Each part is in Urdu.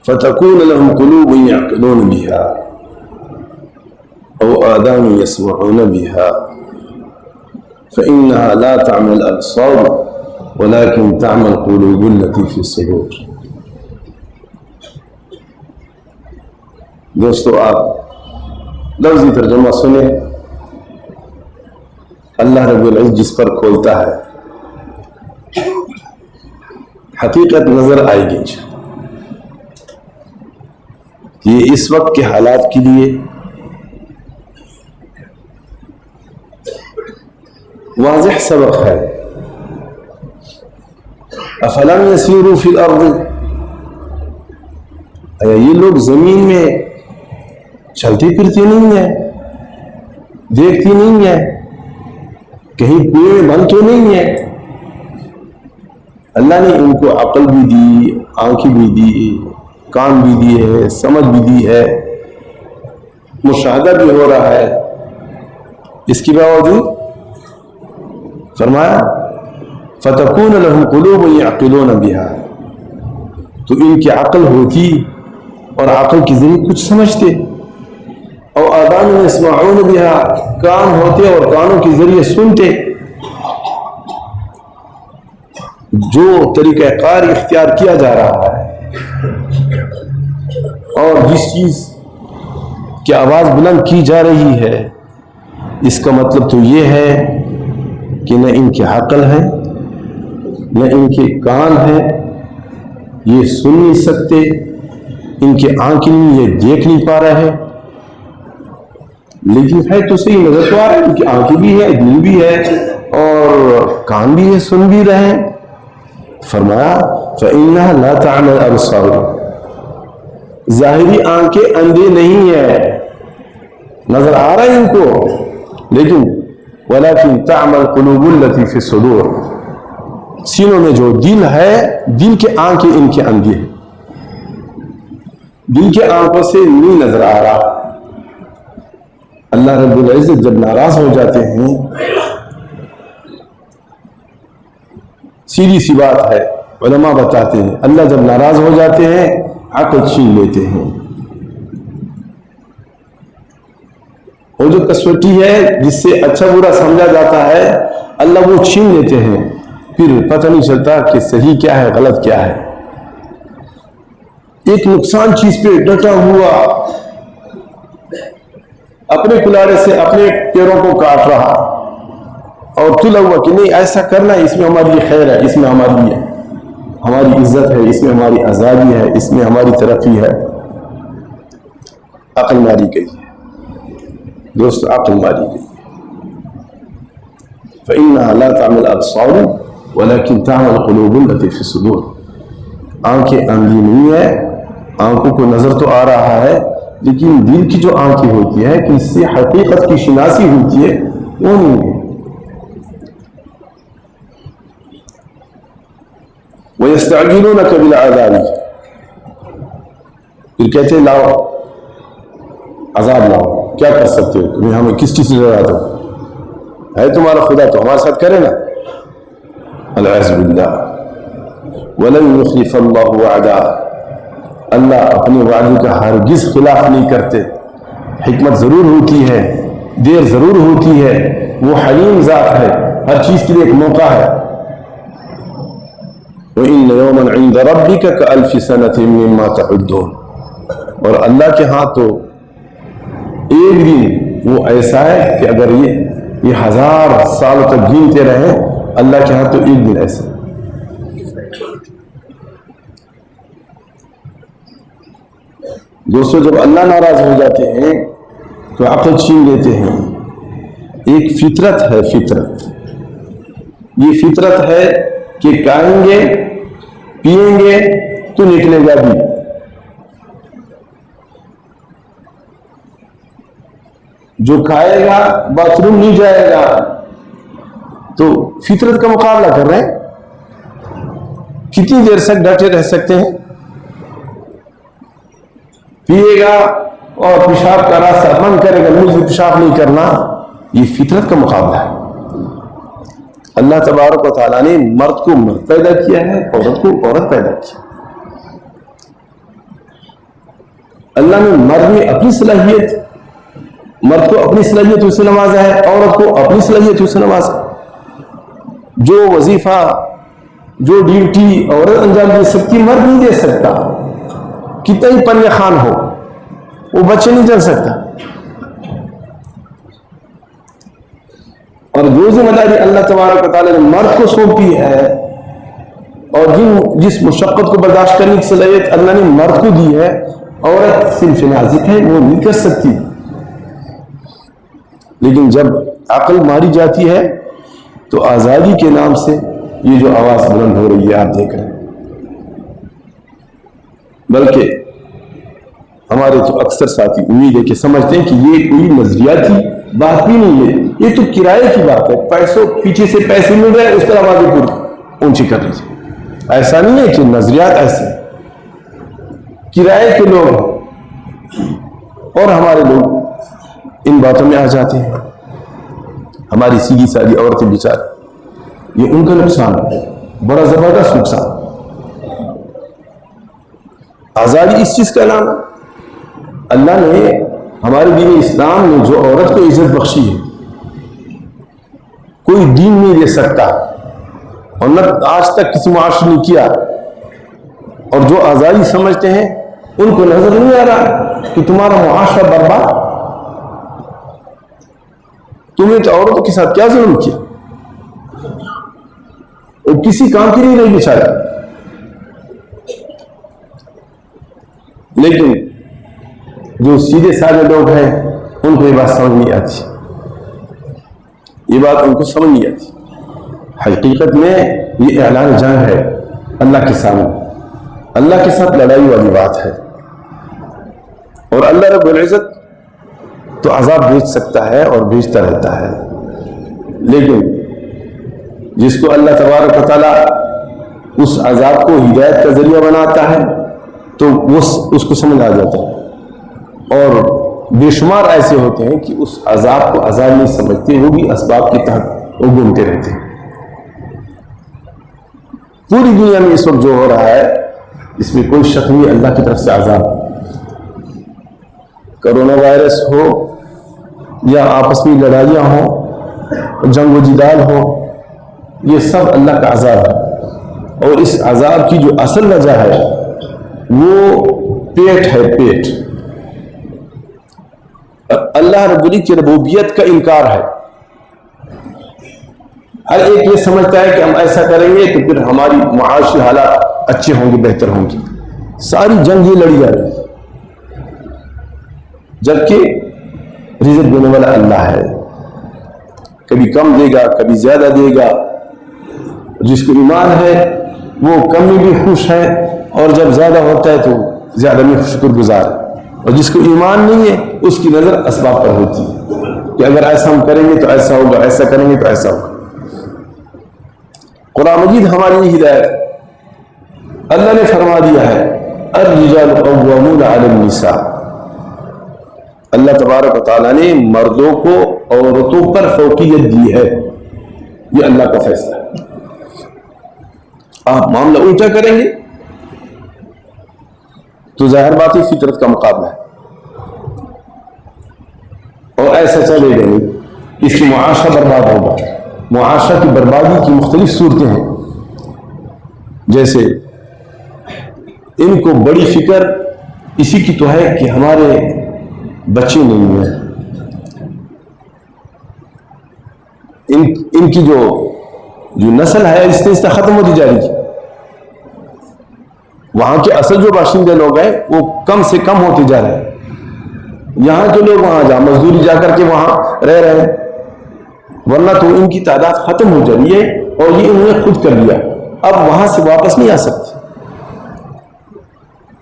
فتكون لهم قلوب يعقلون بها أو آذان يسمعون بها فإنها لا تعمى الأبصار ولكن تعمى القلوب التي في الصدور. دوستو آپ لفظی ترجمہ سنیں. اللہ رب العزت جس پر کھولتا ہے حقیقت نظر آئے گی کہ یہ اس وقت کے حالات کے لیے واضح سبق ہے. افلم یسیروا فی الارض، یہ لوگ زمین میں چلتی پھرتی نہیں ہیں، دیکھتی نہیں ہیں، کہیں کنویں میں بند تو نہیں ہے. اللہ نے ان کو عقل بھی دی، آنکھیں بھی دی، کان بھی دی ہے، سمجھ بھی دی ہے، مشاہدہ بھی ہو رہا ہے. اس کے باوجود فرمایا فَتَكُونَ لَهُمْ قُلُوبٌ يَعْقِلُونَ بِهَا، تو ان کی عقل ہوتی اور عقل کے ذریعے کچھ سمجھتے. اور آذان يَسْمَعُونَ بِهَا، کان ہوتے اور کانوں کے ذریعے سنتے. جو طریقہ کار اختیار کیا جا رہا ہے اور جس چیز کی آواز بلند کی جا رہی ہے، اس کا مطلب تو یہ ہے کہ نہ ان کی عقل ہے، نہ ان کے کان ہیں، یہ سن نہیں سکتے، ان کی آنکھیں یہ دیکھ نہیں پا رہے ہیں. لیکن ہے تو صحیح، نظر تو آ رہا ہے، ان کی آنکھیں بھی ہے، دل بھی ہے اور کان بھی ہے، سن بھی رہے ہیں. فرمایا فَإِنَّهَا لَا تَعْمَى الْأَبْصَارُ، ظاہری آنکھیں اندھے نہیں ہیں، نظر آ رہا ہے ان کو، لیکن وَلَكِنْ تَعْمَى الْقُلُوبُ الَّتِي فِي الصُّدُورِ، سینوں میں جو دل ہے، دل کے آنکھیں ان کے اندھی ہیں، دل کے آنکھوں سے نہیں نظر آ رہا. اللہ رب العزت جب ناراض ہو جاتے ہیں، سیدھی سی بات ہے، علماء بتاتے ہیں اللہ جب ناراض ہو جاتے ہیں عقل چھین لیتے ہیں. وہ جو کسوٹی ہے جس سے اچھا برا سمجھا جاتا ہے، اللہ وہ چھین لیتے ہیں، پھر پتہ نہیں چلتا کہ صحیح کیا ہے غلط کیا ہے. ایک نقصان چیز پہ ڈٹا ہوا، اپنے کلاڑے سے اپنے پیروں کو کاٹ رہا اور تلا ہوا کہ نہیں ایسا کرنا ہے، اس میں ہماری خیر ہے، اس میں ہماری عزت ہے، اس میں ہماری آزادی ہے، اس میں ہماری ترقی ہے. عقل ماری گئی ہے دوست، عقل ماری گئی. فَإِنَّهَا لَا تَعْمَى الْأَبْصَارُ وَلَكِنْ تَعْمَى الْقُلُوبُ الَّتِي فِي الصُّدُورِ. آنکھیں اندھی نہیں ہے، آنکھوں کو نظر تو آ رہا ہے، لیکن دل کی جو آنکھیں ہوتی ہے کہ اس سے حقیقت کی شناسی ہوتی ہے وہ نہیں ہے. وَيَسْتَعْجِلُونَكَ بِالْعَذَابِ، پھر کہتے ہیں لاؤ عذاب لاؤ، کیا کر سکتے ہو تمہیں، ہمیں کس چیز سے ڈرا دو، ہے تمہارا خدا تو ہمارے ساتھ کرے نا. العیاذ باللہ. وَلَن يُخْلِفَ اللَّهُ وَعْدَهُ، اللہ اپنے وعدے کا ہرگز خلاف نہیں کرتے. حکمت ضرور ہوتی ہے، دیر ضرور ہوتی ہے، وہ حلیم ذات ہے، ہر چیز کے لیے ایک موقع ہے. وَإِنَّ يَوْمًا عِنْدَ رَبِّكَ كَأَلْفِ سَنَةٍ مِّمَّا تَعُدُّونَ، اور اللہ کے ہاں تو ایک دن وہ ایسا ہے کہ اگر یہ 1000 سال تک گنتے رہیں، اللہ کے ہاں تو ایک دن ایسا. دوستو جب اللہ ناراض ہو جاتے ہیں تو عقل چھین لیتے ہیں. ایک فطرت ہے، فطرت، یہ فطرت ہے کہ کھائیں گے پیئیں گے تو نکلے گا بھی، جو کھائے گا باتھ روم نہیں جائے گا. تو فطرت کا مقابلہ کر رہے ہیں. کتنی دیر تک ڈٹے رہ سکتے ہیں؟ پیے گا اور پیشاب کا راستہ بند کرے گا، مجھے پیشاب نہیں کرنا. یہ فطرت کا مقابلہ ہے. اللہ تبارک و تعالیٰ نے مرد کو مرد پیدا کیا ہے، عورت کو عورت پیدا کیا. اللہ نے مرد میں اپنی صلاحیت، مرد کو اپنی صلاحیت سے نوازا ہے، عورت کو اپنی صلاحیت سے نوازا. جو وظیفہ، جو ڈیوٹی عورت انجام دے سکتی مرد نہیں دے سکتا. کتنا ہی پنیہ خان ہو وہ بچے نہیں جل سکتا. اور جو ذمہ داری اللہ تبارک و تعالیٰ نے مرد کو سونپی ہے اور جس مشقت کو برداشت کرنے کی صلاحیت اللہ نے مرد کو دی ہے، عورت صرف نازک ہے، وہ نہیں کر سکتی. لیکن جب عقل ماری جاتی ہے تو آزادی کے نام سے یہ جو آواز بلند ہو رہی ہے آپ دیکھ رہے ہیں. بلکہ ہمارے تو اکثر ساتھی امید ہے کہ سمجھتے ہیں کہ یہ کوئی نظریاتی بات بھی نہیں ہے، یہ تو کرائے کی بات ہے، پیسوں پیچھے سے پیسے مل رہے ہیں اس طرح آوازیں پوری اونچی کر لیجیے. ایسا نہیں ہے کہ نظریات ایسے کرائے کے لوگ اور ہمارے لوگ ان باتوں میں آ جاتے ہیں. ہماری سیدھی سادھی عورتیں بیچارے، یہ ان کا نقصان ہے، بڑا زبردست نقصان. آزادی اس چیز کا نام ہے. اللہ نے ہمارے دین اسلام میں جو عورت کو عزت بخشی ہے کوئی دین نہیں دے سکتا، اور نہ آج تک کسی معاشرے نے کیا. اور جو آزادی سمجھتے ہیں ان کو نظر نہیں آ رہا کہ تمہارا معاشرہ برباد، تمہیں تو عورتوں کے ساتھ کیا ظلم کیا، وہ کسی کام کی نہیں رہی بیچارہ. لیکن جو سیدھے سادے لوگ ہیں ان کو یہ بات سمجھ نہیں آتی، یہ بات ان کو سمجھ نہیں آتی. حقیقت میں یہ اعلان جنگ ہے اللہ کے سامنے، اللہ کے ساتھ لڑائی والی بات ہے. اور اللہ رب العزت تو عذاب بھیج سکتا ہے اور بھیجتا رہتا ہے، لیکن جس کو اللہ تبارک و تعالیٰ اس عذاب کو ہدایت کا ذریعہ بناتا ہے تو وہ اس کو سمجھ آ جاتا ہے. اور بے شمار ایسے ہوتے ہیں کہ اس عذاب کو عذاب نہیں سمجھتے، وہ بھی اسباب کے تحت وہ گھومتے رہتے ہیں. پوری دنیا میں اس وقت جو ہو رہا ہے اس میں کوئی شک نہیں، اللہ کی طرف سے عذاب. کرونا وائرس ہو یا آپس میں لڑائیاں ہوں، جنگ و جدال ہو، یہ سب اللہ کا عذاب ہے. اور اس عذاب کی جو اصل وجہ ہے وہ پیٹ ہے، پیٹ. اللہ رب العزت کی ربوبیت کا انکار ہے. ہر ایک یہ سمجھتا ہے کہ ہم ایسا کریں گے تو پھر ہماری معاشی حالات اچھے ہوں گے، بہتر ہوں گی. ساری جنگ یہ لڑی جا رہی ہے، جبکہ رزق دینے والا اللہ ہے. کبھی کم دے گا، کبھی زیادہ دے گا. جس کو ایمان ہے وہ کم میں بھی خوش ہے، اور جب زیادہ ہوتا ہے تو زیادہ میں شکر گزار ہے. اور جس کو ایمان نہیں ہے اس کی نظر اسباب پر ہوتی ہے کہ اگر ایسا ہم کریں گے تو ایسا ہوگا، ایسا کریں گے تو ایسا ہوگا. قرآن مجید ہماری ہدایت اللہ نے فرما دیا ہے الرجال قوامون علی النساء. اللہ تبارک و تعالیٰ نے مردوں کو عورتوں پر فوقیت دی ہے، یہ اللہ کا فیصلہ ہے. آپ معاملہ الٹا کریں گے تو ظاہر بات ہی فطرت کا مقابلہ ہے، اور ایسا چلے گا نہیں، اس سے معاشرہ برباد ہوگا. معاشرہ کی بربادی کی مختلف صورتیں ہیں. جیسے ان کو بڑی فکر اسی کی تو ہے کہ ہمارے بچے نہیں ہیں، ان کی جو نسل ہے آہستہ ختم ہوتی جا رہی ہے. وہاں کے اصل جو باشندے لوگ ہیں وہ کم سے کم ہوتے جا رہے ہیں. یہاں کے لوگ وہاں جا مزدوری جا کر کے وہاں رہ رہے ہیں، ورنہ تو ان کی تعداد ختم ہو جا رہی ہے، اور یہ انہوں نے خود کر لیا، اب وہاں سے واپس نہیں آ سکتے.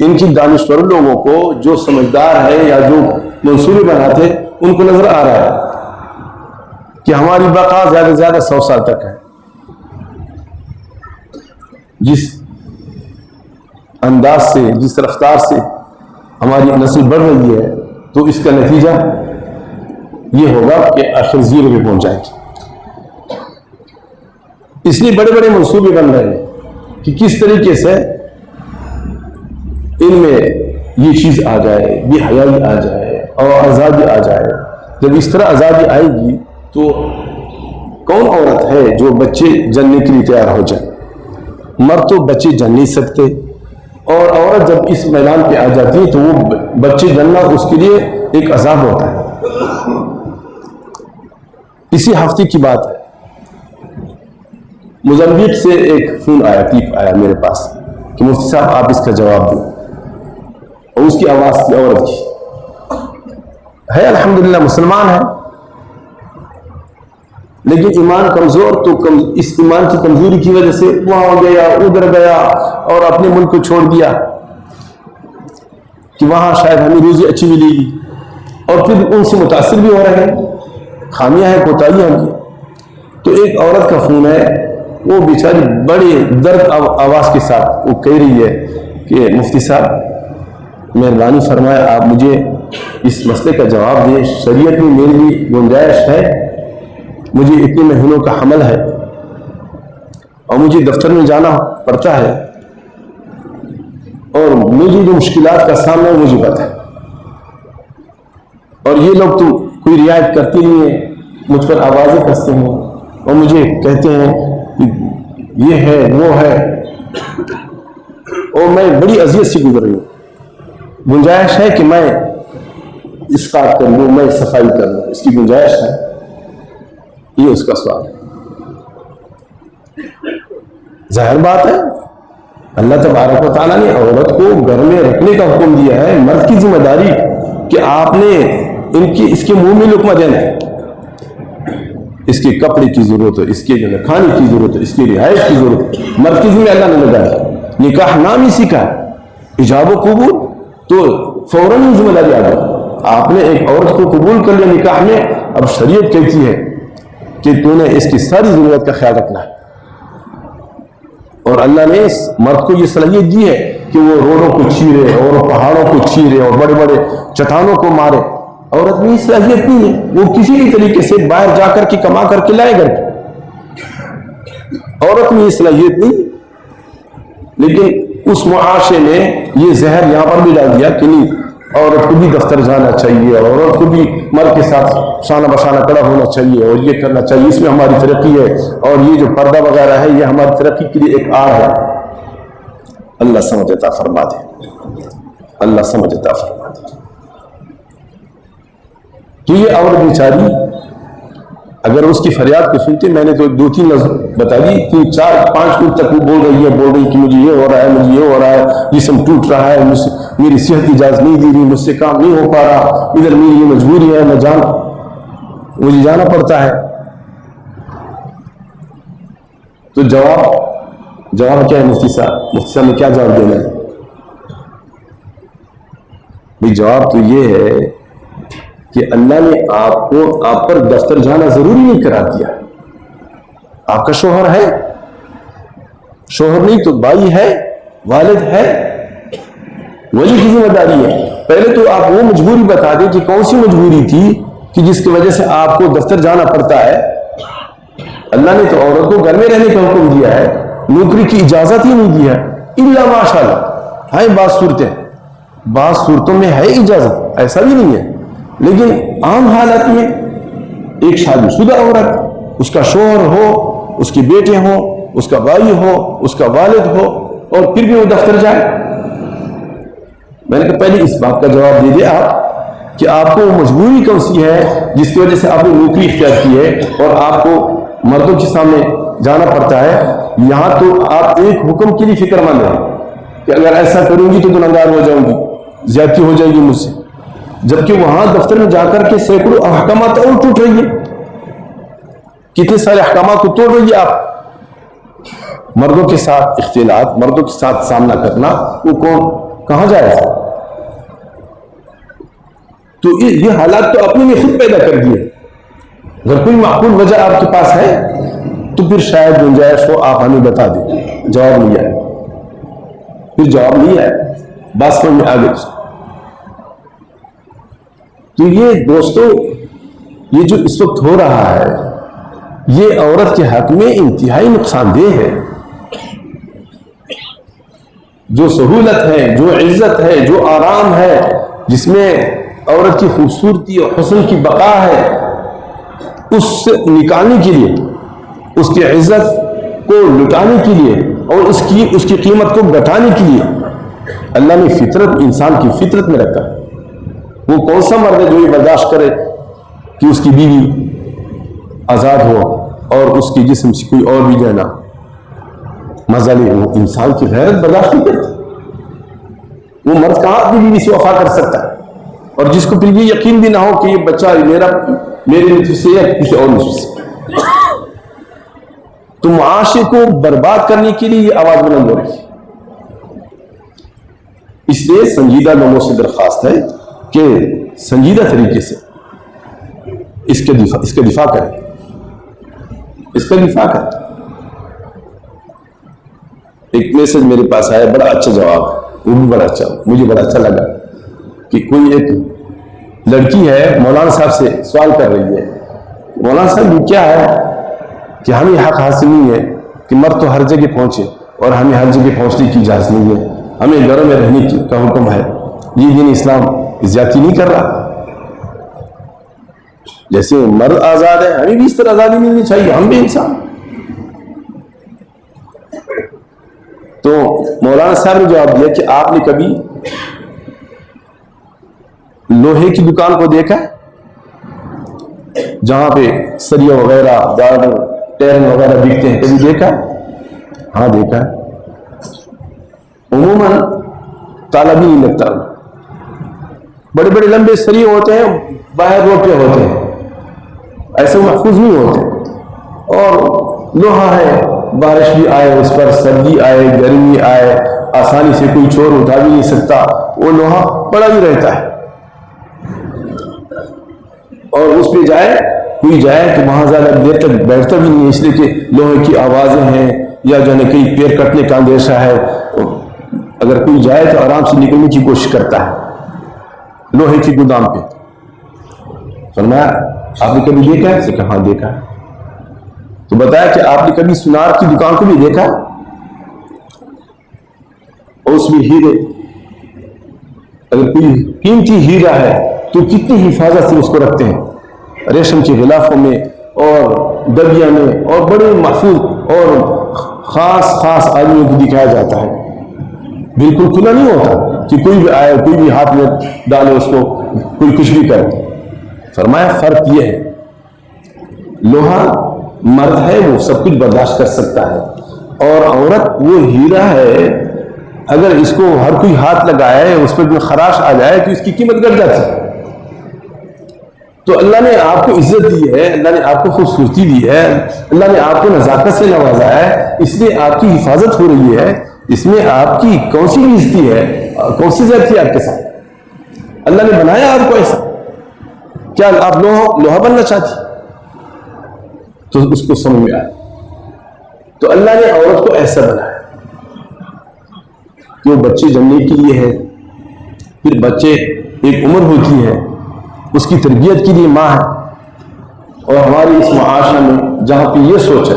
ان کی دانشور لوگوں کو جو سمجھدار ہے یا جو منصوبے بناتے ان کو نظر آ رہا ہے کہ ہماری بقا زیادہ سے زیادہ 100 سال تک ہے. جس انداز سے، جس رفتار سے ہماری نسل بڑھ رہی ہے تو اس کا نتیجہ یہ ہوگا کہ آخر زیرو پہ پہنچ جائے گی. اس لیے بڑے بڑے منصوبے بن رہے ہیں کہ کس طریقے سے ان میں یہ چیز آ جائے، بے حیائی آ جائے اور آزادی آ جائے، جب اس طرح آزادی آئے گی تو کون عورت ہے جو بچے جننے کے لیے تیار ہو جائے؟ مرد تو بچے جن نہیں سکتے، اور عورت جب اس میدان پہ آ جاتی ہے تو وہ بچے جننا اس کے لیے ایک عذاب ہوتا ہے۔ اسی ہفتے کی بات ہے، موزمبیق سے ایک فون آیا، ٹیپ آیا میرے پاس کہ مفتی صاحب آپ اس کا جواب دیں، اور اس کی آواز تھی عورت کی، ہے الحمدللہ مسلمان ہے لیکن ایمان کمزور، تو اس ایمان کی کمزوری کی وجہ سے وہاں گیا ادھر گیا اور اپنے ملک کو چھوڑ دیا کہ وہاں شاید ہمیں روزی اچھی ملے گی، اور پھر ان سے متاثر بھی ہو رہے ہیں، خامیاں ہیں، کوتاہیاں ہیں۔ تو ایک عورت کا فون ہے، وہ بیچاری بڑے درد آواز کے ساتھ وہ کہہ رہی ہے کہ مفتی صاحب مہربانی فرمائے آپ مجھے اس مسئلے کا جواب دیں، شریعت میں میرے لیے گنجائش ہے، مجھے اتنے مہینوں کا حمل ہے اور مجھے دفتر میں جانا پڑتا ہے، اور مجھے جو مشکلات کا سامنا ہے مجھے پتا ہے، اور یہ لوگ تو کوئی رعایت کرتے نہیں ہیں، مجھ پر آوازیں کستے ہیں اور مجھے کہتے ہیں کہ یہ ہے وہ ہے، اور میں بڑی اذیت سے گزر رہی ہوں، گنجائش ہے کہ میں اسقاط کر لوں، میں صفائی کر لوں، اس کی گنجائش ہے؟ یہ اس کا سوال ہے۔ ظاہر بات ہے اللہ تبارک و تعالیٰ نے عورت کو گھر میں رکھنے کا حکم دیا ہے، مرد کی ذمہ داری کہ آپ نے اس کے منہ میں لقمہ دینا ہے، اس کے کپڑے کی ضرورت ہے، اس کے کھانے کی ضرورت ہے، اس کی رہائش کی ضرورت ہے، مرد کی ذمہ اللہ نے لگایا۔ نکاح نام ہی سیکھا ہے، ایجاب و قبول، تو فوراً ذمہ داری آ گئی۔ آپ نے ایک عورت کو قبول کر لیا نکاح میں، اب شریعت کہتی ہے کہ تو نے اس کی ساری ضرورت کا خیال رکھنا ہے، اور اللہ نے اس مرد کو یہ صلاحیت دی ہے کہ وہ روڈوں کو چیرے اور پہاڑوں کو چیرے اور بڑے بڑے چٹانوں کو مارے۔ عورت میں یہ صلاحیت نہیں ہے، وہ کسی بھی طریقے سے باہر جا کر کے کما کر کے لائے گھر کے، عورت میں یہ صلاحیت نہیں۔ لیکن اس معاشرے نے یہ زہر یہاں پر بھی ڈال دیا کہ نہیں، عورت کو بھی دفتر جانا چاہیے، عورت کو بھی مرد کے ساتھ شانہ بشانہ کڑا ہونا چاہیے، اور یہ کرنا چاہیے، اس میں ہماری ترقی ہے، اور یہ جو پردہ وغیرہ ہے یہ ہماری ترقی کے لیے ایک آڑ ہے۔ اللہ سمجھ عطا فرما دے، اللہ سمجھ عطا فرما دے۔ تو یہ عورت بیچاری اگر اس کی فریاد کو سنتے، میں نے تو 2-3 لفظ بتا دی، 3-4-5 دن تک وہ بول رہی کہ مجھے یہ ہو رہا ہے، مجھے یہ ہو رہا ہے، جسم ٹوٹ رہا ہے، میری صحت اجازت نہیں دی رہی، مجھ سے کام نہیں ہو پا رہا، ادھر میری یہ مجبوری ہے، مجھے جانا پڑتا ہے۔ تو جواب کیا ہے مفتی صاحب نے کیا جواب دینا ہے؟ بھئی جواب تو یہ ہے کہ اللہ نے آپ پر دفتر جانا ضروری نہیں کرا دیا۔ آپ کا شوہر ہے، شوہر نہیں تو بھائی ہے، والد ہے، ولی کی ذمہ داری ہے۔ پہلے تو آپ وہ مجبوری بتا دیں کہ کون سی مجبوری تھی کہ جس کی وجہ سے آپ کو دفتر جانا پڑتا ہے۔ اللہ نے تو عورت کو گھر میں رہنے کا حکم دیا ہے، نوکری کی اجازت ہی نہیں دی ہے، الا ماشاءاللہ ہے بعض صورتوں میں ہے اجازت، ایسا بھی نہیں ہے، لیکن عام حالت میں ایک شادی شدہ عورت، اس کا شوہر ہو، اس کے بیٹے ہوں، اس کا بھائی ہو، اس کا والد ہو، اور پھر بھی وہ دفتر جائے۔ میں نے کہا پہلے اس بات کا جواب دے دیں آپ کہ آپ کو مجبوری کون سی ہے جس کی وجہ سے آپ نے نوکری اختیار کی ہے اور آپ کو مردوں کے سامنے جانا پڑتا ہے۔ یہاں تو آپ ایک حکم کے لیے فکر مند ہیں کہ اگر ایسا کروں گی تو گنہگار ہو جاؤں گی، زیادتی ہو جائے گی مجھ سے، جبکہ وہاں دفتر میں جا کر کے سینکڑوں احکامات اور ٹوٹ رہی ہے، کتنے سارے احکامات کو توڑ رہی ہے آپ۔ مردوں کے ساتھ اختلاط، مردوں کے ساتھ سامنا کرنا، وہ کہاں جائے گا؟ تو یہ حالات تو اپنے میں خود پیدا کر دیے۔ اگر کوئی معقول وجہ آپ کے پاس ہے تو پھر شاید گنجائش ہو آپ ہمیں بتا دیں۔ جواب نہیں آئے، پھر جواب نہیں آئے، بات سمجھ میں آگے۔ تو یہ دوستو، یہ جو اس وقت ہو رہا ہے یہ عورت کے حق میں انتہائی نقصان دہ ہے۔ جو سہولت ہے، جو عزت ہے، جو آرام ہے، جس میں عورت کی خوبصورتی اور حسن کی بقا ہے، اس سے نکالنے کے لیے، اس کی عزت کو لٹانے کے لیے اور اس کی قیمت کو گھٹانے کے لیے اللہ نے فطرت، انسان کی فطرت میں رکھا. وہ کون سا مرد ہے جو یہ برداشت کرے کہ اس کی بیوی آزاد ہو اور اس کے جسم سے کوئی اور بھی جو ہے نا مزہ لے؟ وہ انسان کی غیرت برداشت نہیں کرتی. وہ مرد کہاں اپنی بیوی سے وفا کر سکتا ہے؟ اور جس کو پھر یہ یقین بھی نہ ہو کہ یہ بچہ میرے نطف سے یا کسی اور نطف سے. تو معاشرے کو برباد کرنے کے لیے یہ آواز بلند ہو رہی ہے. اس لیے سنجیدہ لوگوں سے درخواست ہے کہ سنجیدہ طریقے سے اس کا دفاع کریں، اس کا دفاع کریں. ایک میسج میرے پاس آیا، بڑا اچھا جواب ہے، وہ بھی بڑا اچھا، مجھے بڑا اچھا لگا کہ کوئی ایک لڑکی ہے مولانا صاحب سے سوال کر رہی ہے، مولانا صاحب یہ کیا ہے کہ ہمیں حق حاصل نہیں ہے کہ مرد تو ہر جگہ پہنچے اور ہمیں ہر جگہ پہنچنے کی اجازت نہیں ہے، ہمیں گھروں میں رہنے کا حکم ہے، یہ دین اسلام زیادتی نہیں کر رہا؟ جیسے مرد آزاد ہے ہمیں بھی اس طرح آزادی ملنی چاہیے، ہم بھی انسان. تو مولانا صاحب نے جواب دیا کہ آپ نے کبھی لوہے کی دکان کو دیکھا جہاں پہ سریا وغیرہ، داڑ، ٹیرن وغیرہ بکتے ہیں؟ کبھی دیکھا؟ ہاں دیکھا ہے. عموماً تالا بھی نہیں لگتا، بڑے بڑے لمبے سریے ہوتے ہیں، باہر روڈ پہ ہوتے ہیں، ایسے محفوظ نہیں ہوتے. اور لوہا ہے، بارش بھی آئے اس پر، سردی آئے، گرمی آئے، آسانی سے کوئی چور اٹھا بھی نہیں سکتا، وہ لوہا پڑا ہی رہتا ہے. اور اس پہ کوئی جائے تو وہاں زیادہ دیر تک بیٹھتا بھی نہیں ہے، اس لیے کہ لوہے کی آوازیں ہیں یا جو ہے کہیں پیر کٹنے کا اندیشہ ہے. اگر کوئی جائے تو آرام سے نکلنے کی کوشش کرتا ہے لوہے کی گودام پہ. فرمایا آپ نے کبھی دیکھا ہے؟ کہا ہاں دیکھا ہے. تو بتایا کہ آپ نے کبھی سونار کی دکان کو بھی دیکھا اور اس میں ہیرے؟ اگر کوئی قیمتی ہیرا ہے تو کتنی حفاظت سے اس کو رکھتے ہیں، ریشم کے غلافوں میں اور ڈبیا میں، اور بڑے محفوظ اور خاص آدمیوں کو دکھایا جاتا ہے. بالکل کھلا نہیں ہوتا کہ کوئی بھی آئے، کوئی بھی ہاتھ میں ڈالے اس کو، کوئی کچھ بھی کرے. فرمایا فرق یہ ہے، لوہا مرد ہے وہ سب کچھ برداشت کر سکتا ہے، اور عورت وہ ہیرا ہے، اگر اس کو ہر کوئی ہاتھ لگائے، اس پر خراش آ جائے تو اس کی قیمت گھٹ جاتی ہے. تو اللہ نے آپ کو عزت دی ہے، اللہ نے آپ کو خوبصورتی دی ہے، اللہ نے آپ کو نزاکت سے نوازا ہے، اس لیے آپ کی حفاظت ہو رہی ہے. اس میں آپ کی کون سی بےعزتی ہے، کون سی زیادتی ہے آپ کے ساتھ؟ اللہ نے بنایا آپ کو ایسا. کیا آپ لوہا بننا چاہتی؟ تو اس کو سمجھ میں آئے. تو اللہ نے عورت کو ایسا بنایا کہ وہ بچے جننے کے لیے ہے، پھر بچے ایک عمر ہوتی ہے، اس کی تربیت کے لیے ماں ہے. اور ہماری اس معاشرے میں جہاں پہ یہ سوچ ہے،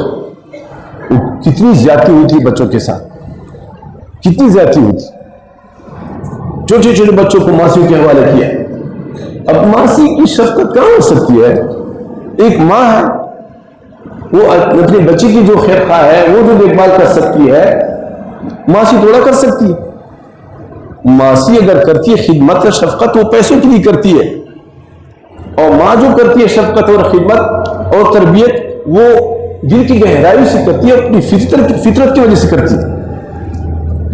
وہ کتنی زیادتی ہوتی ہے بچوں کے ساتھ، کتنی زیادتی ہوتی. چھوٹے چھوٹے بچوں کو ماسیوں کے حوالے کیا. اب ماسی کی شفقت کہاں ہو سکتی ہے؟ ایک ماں ہے، وہ اپنے بچے کی جو خیر خواہ ہے، وہ جو دیکھ بھال کر سکتی ہے، ماسی تھوڑا کر سکتی ہے. ماسی اگر کرتی ہے خدمت اور شفقت، وہ پیسوں کے لیے کرتی ہے، اور ماں جو کرتی ہے شفقت اور خدمت اور تربیت، وہ دل کی گہرائی سے کرتی ہے، اپنی فطرت کی وجہ سے کرتی ہے.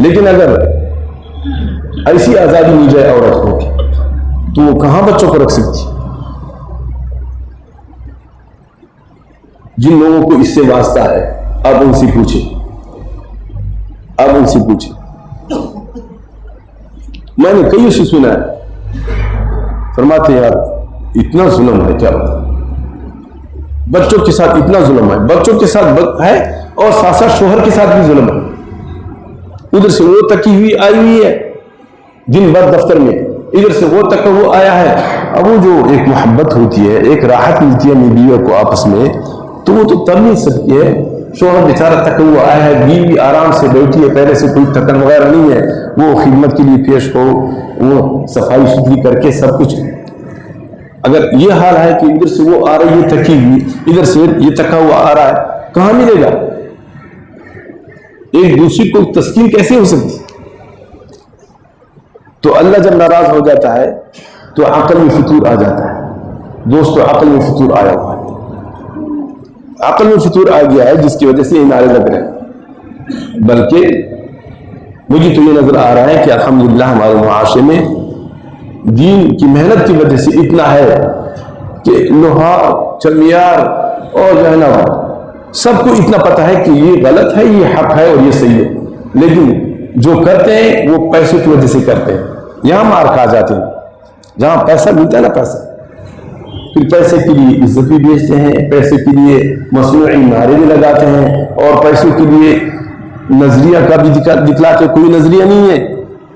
لیکن اگر ایسی آزادی مل جائے عورت کو تو وہ کہاں بچوں کو رکھ سکتی؟ جن لوگوں کو اس سے واسطہ ہے آپ ان سے پوچھیں، میں نے کئی سے سنا ہے، فرماتے ہیں یار اتنا ظلم ہے، کیا بات، بچوں کے ساتھ اتنا ظلم ہے، بچوں کے ساتھ ہے اور ساتھ ساتھ شوہر کے ساتھ بھی ظلم ہے. ادھر سے وہ تکی ہوئی آئی ہوئی ہے دن بھر دفتر میں، ادھر سے وہ تک وہ آیا ہے. اب وہ جو ایک محبت ہوتی ہے، ایک راحت ملتی ہے بیویوں کو آپس میں، تو وہ تو تب مل سکتی ہے شوہر بیچارہ تھکا ہوا آیا ہے، بیوی آرام سے بیٹھی ہے، پہلے سے کوئی تھکن وغیرہ نہیں ہے، وہ خدمت کے لیے پیش ہو، وہ صفائی ستھری کر کے سب کچھ۔ اگر یہ حال ہے کہ ادھر سے وہ آ رہی ہے تھکی ہوئی، ادھر سے یہ تھکا ہوا آ رہا ہے، کہاں ملے گا؟ ایک دوسری کو تسکین کیسے ہو سکتی؟ تو اللہ جب ناراض ہو جاتا ہے تو عقل میں فطور آ جاتا ہے۔ دوستو عقل میں فطور آیا ہوا ہے، عقل میں فطور آ گیا ہے جس کی وجہ سے یہ نعرے لگ رہے ہیں۔ بلکہ مجھے تو یہ نظر آ رہا ہے کہ الحمدللہ ہمارے معاشرے میں دین کی محنت کی وجہ سے اتنا ہے کہ لوہا چمیار اور جو ہے نا سب کو اتنا پتہ ہے کہ یہ غلط ہے، یہ حق ہے اور یہ صحیح ہے، لیکن جو کرتے ہیں وہ پیسے کی وجہ سے کرتے ہیں۔ یہاں مار کھا جاتے ہیں، جہاں پیسہ ملتا ہے نا، پیسہ، پھر پیسے کے لیے عزت بھی بیچتے ہیں، پیسے کے لیے مصنوعی نعرے بھی لگاتے ہیں، اور پیسوں کے لیے نظریہ کا بھی دکھلاتے۔ کوئی نظریہ نہیں ہے،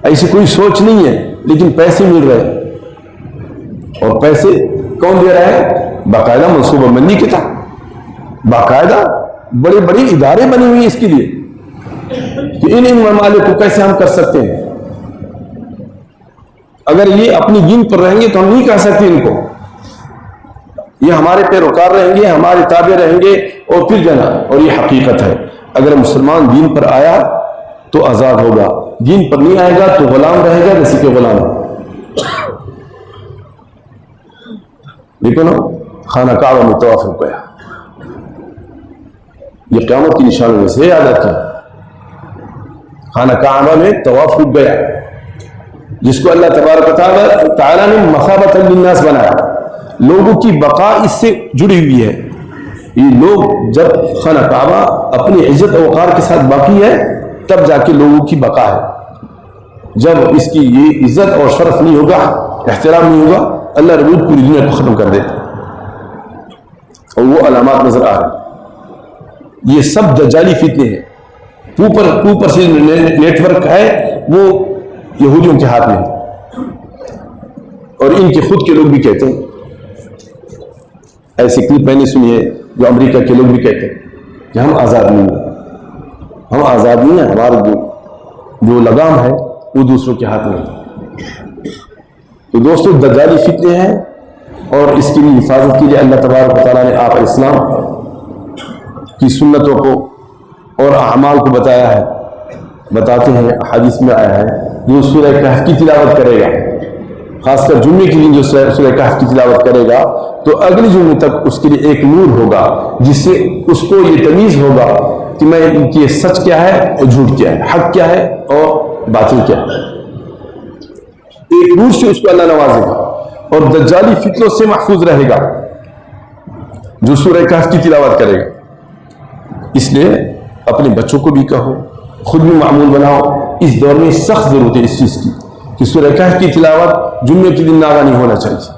ایسی کوئی سوچ نہیں ہے، لیکن پیسے مل رہے ہیں۔ اور پیسے کون دے رہا ہے؟ باقاعدہ منصوبہ بندی کے تحت، باقاعدہ بڑے بڑے ادارے بنے ہوئے ہیں اس کے لیے کہ ان ممالک کو کیسے ہم کر سکتے ہیں۔ اگر یہ اپنی دین پر رہیں گے تو ہم نہیں کہہ سکتے ان کو، یہ ہمارے پیروکار رہیں گے، ہمارے تابع رہیں گے، اور پھر جانا۔ اور یہ حقیقت ہے، اگر مسلمان دین پر آیا تو آزاد ہوگا، دین پر نہیں آئے گا تو غلام رہے گا، جیسے کہ غلام ہے۔ دیکھو نا، خانہ کعبہ میں طواف رک گیا، یہ قیامت کی نشانوں میں سے یاد رکھیں۔ خانہ کعبہ میں طواف رک گیا، جس کو اللہ تبارک تعالیٰ نے مثابۃ للناس بنایا، لوگوں کی بقا اس سے جڑی ہوئی ہے۔ یہ لوگ جب خانہ کعبہ اپنی عزت و وقار کے ساتھ باقی ہے تب جا کے لوگوں کی بقا ہے۔ جب اس کی یہ عزت اور شرف نہیں ہوگا، احترام نہیں ہوگا، اللہ رب پوری دنیا کو ختم کر دیتا، اور وہ علامات نظر آ رہی۔ یہ سب دجالی فتنے ہیں، اوپر سے نیٹ ورک ہے وہ یہودیوں کے ہاتھ میں ہے، اور ان کے خود کے لوگ بھی کہتے ہیں، ایسی کلپ میں نے سنی ہے جو امریکہ کے لوگ بھی کہتے ہیں کہ ہم آزاد نہیں ہیں، ہم آزاد نہیں ہیں، ہمارا جو لگام ہے وہ دوسروں کے ہاتھ میں ہے۔ تو دوستو دجالی فتنے ہیں، اور اس کی حفاظت کے لیے اللہ تبارک و تعالیٰ نے آپ اسلام کی سنتوں کو اور اعمال کو بتایا ہے۔ بتاتے ہیں، حدیث میں آیا ہے، جو سورہ کہف کی تلاوت کرے گا، خاص کر جمعے کے دن جو سورہ کہف کی تلاوت کرے گا، تو اگلے جمعے تک اس کے لیے ایک نور ہوگا، جس سے اس کو یہ تمیز ہوگا کہ میں یہ سچ کیا ہے اور جھوٹ کیا ہے، حق کیا ہے اور باطل کیا ہے۔ ایک نور سے اس کو اللہ نوازے گا، اور دجالی فتنوں سے محفوظ رہے گا جو سورہ کہف کی تلاوت کرے گا۔ اس لیے اپنے بچوں کو بھی کہو، خود بھی معمول بناؤ۔ اس دور میں سخت ضرورت ہے اس چیز کی کہ سورہ کہف کی تلاوت جمعے کے دن ناغا نہیں ہونا چاہیے۔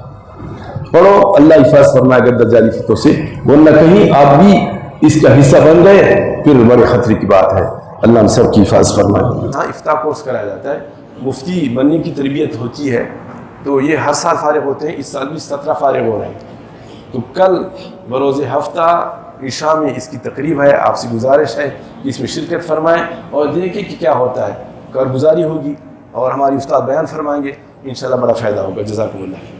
پڑھو، اللہ حفاظ فرمائے گا دجالی فتنوں سے، ورنہ کہیں آپ بھی اس کا حصہ بن گئے پھر بڑے خطرے کی بات ہے۔ اللہ ہم سب کی حفاظ فرمائے۔ ہاں، افتاح کورس کرایا جاتا ہے، مفتی بننے کی تربیت ہوتی ہے، تو یہ ہر سال فارغ ہوتے ہیں، اس سال بھی 17 فارغ ہو رہے ہیں۔ تو کل بروز ہفتہ عشاء میں اس کی تقریب ہے، آپ سے گزارش ہے کہ اس میں شرکت فرمائیں اور دیکھیں کہ کیا ہوتا ہے، کارگزاری ہوگی اور ہماری استاد بیان فرمائیں گے، انشاءاللہ بڑا فائدہ ہوگا۔ جزاکم اللہ۔